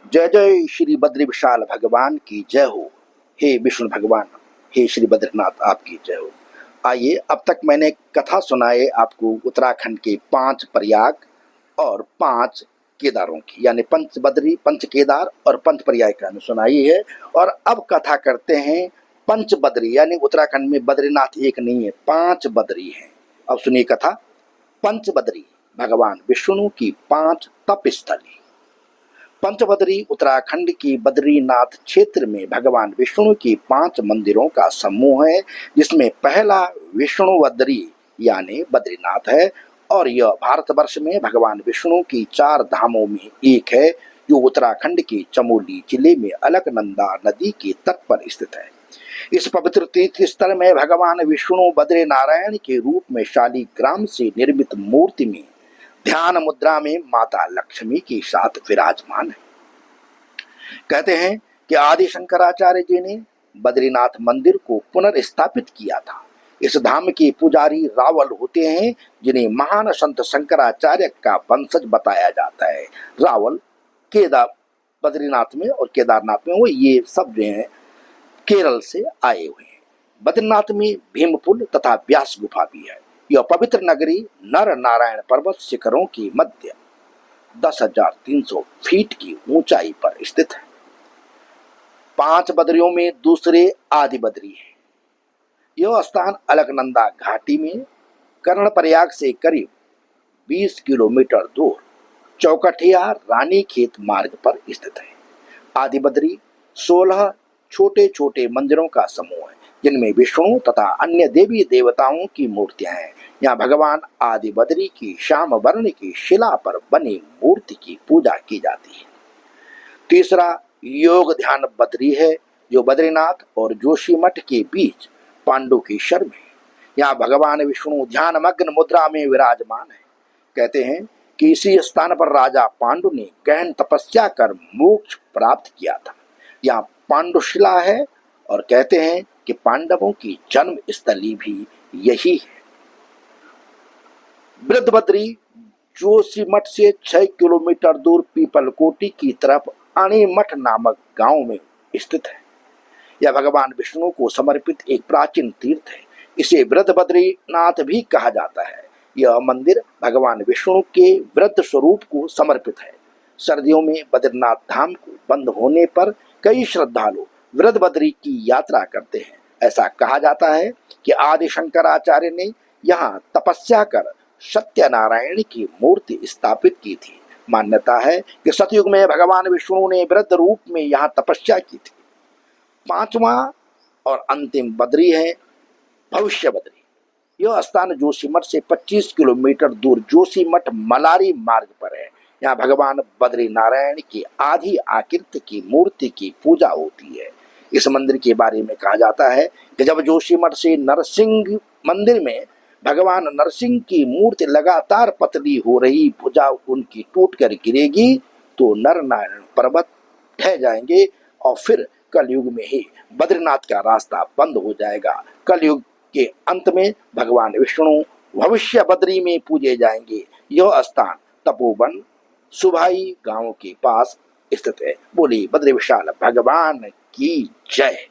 जय जय श्री बद्री विशाल भगवान की जय हो। हे विष्णु भगवान, हे श्री बद्रीनाथ आपकी जय हो। आइए, अब तक मैंने कथा सुनाए आपको उत्तराखंड के 5 प्रयाग और 5 केदारों की, यानी पंच बद्री, पंच केदार और पंच प्रयाग का सुनाई है। और अब कथा करते हैं पंच बद्री, यानी उत्तराखंड में बद्रीनाथ एक नहीं है, 5 बद्री हैं। अब सुनिए कथा। पंच बद्री भगवान विष्णु की 5 तपस्थली। पंचबद्री उत्तराखंड की बद्रीनाथ क्षेत्र में भगवान विष्णु की 5 मंदिरों का समूह है, जिसमें पहला विष्णु बद्री यानी बद्रीनाथ है। और यह भारतवर्ष में भगवान विष्णु की 4 धामों में एक है, जो उत्तराखंड के चमोली जिले में अलकनंदा नदी के तट पर स्थित है। इस पवित्र तीर्थ स्थल में भगवान विष्णु बद्री नारायण के रूप में शालिग्राम से निर्मित मूर्ति में ध्यान मुद्रा में माता लक्ष्मी के साथ विराजमान है। कहते हैं कि आदि शंकराचार्य जी ने बद्रीनाथ मंदिर को पुनर्स्थापित किया था। इस धाम के पुजारी रावल होते हैं, जिन्हें महान संत शंकराचार्य का वंशज बताया जाता है। रावल केदार बद्रीनाथ में और केदारनाथ में, वो ये सब जो है केरल से आए हुए हैं। बद्रीनाथ में भीमपुल तथा व्यास गुफा भी है। यह पवित्र नगरी नर नारायण पर्वत शिखरों की मध्य 10,300 फीट की ऊंचाई पर स्थित है। 5 बद्रियों में दूसरे आदि बद्री है। यह स्थान अलकनंदा घाटी में कर्णप्रयाग से करीब 20 किलोमीटर दूर चौकठिया रानीखेत मार्ग पर स्थित है। आदि बद्री 16 छोटे छोटे मंदिरों का समूह है, जिनमें विष्णु तथा अन्य देवी देवताओं की मूर्तियां हैं। यहाँ भगवान आदि बद्री की श्याम वर्ण की शिला पर बनी मूर्ति की पूजा की जाती है। तीसरा योग ध्यान बद्री है, जो बद्रीनाथ और जोशीमठ के बीच पांडुकेश्वर में। यहाँ भगवान विष्णु ध्यान मग्न मुद्रा में विराजमान है। कहते हैं कि इसी स्थान पर राजा पांडु ने गहन तपस्या कर मोक्ष प्राप्त किया था। यहाँ पांडुशिला है और कहते हैं कि पांडवों की जन्म स्थली भी यही है। वृद्धबद्री जोशीमठ से 6 किलोमीटर दूर पीपलकोटी की तरफ अणिमठ नामक गांव में स्थित है। यह भगवान विष्णु को समर्पित एक प्राचीन तीर्थ है। इसे वृद्धबद्रीनाथ भी कहा जाता है। यह मंदिर भगवान विष्णु के वृद्ध स्वरूप को समर्पित है। सर्दियों में बद्रीनाथ धाम को बंद होने पर कई श्रद्धालु वृद्धबद्री की यात्रा करते हैं। ऐसा कहा जाता है कि आदि शंकराचार्य ने यहाँ तपस्या कर सत्यनारायण की मूर्ति स्थापित की थी। मान्यता है कि सतयुग में भगवान विष्णु ने वृद्ध रूप में यहाँ तपस्या की थी। 5वां और अंतिम बद्री है भविष्य बद्री। यह स्थान जोशीमठ से 25 किलोमीटर दूर जोशीमठ मलारी मार्ग पर है। यहाँ भगवान बद्री नारायण की आधी आकृति की मूर्ति की पूजा होती है। इस मंदिर के बारे में कहा जाता है कि जब जोशीमठ से नरसिंह मंदिर में भगवान नरसिंह की मूर्ति लगातार पतली हो रही भुजा उनकी टूट कर गिरेगी, तो नर नारायण पर्वत ढह जाएंगे और फिर कलयुग में ही बद्रीनाथ का रास्ता बंद हो जाएगा। कलयुग के अंत में भगवान विष्णु भविष्य बद्री में पूजे जाएंगे। यह स्थान तपोवन सुभाई गांव के पास स्थित है। बोली बद्री विशाल भगवान की जय।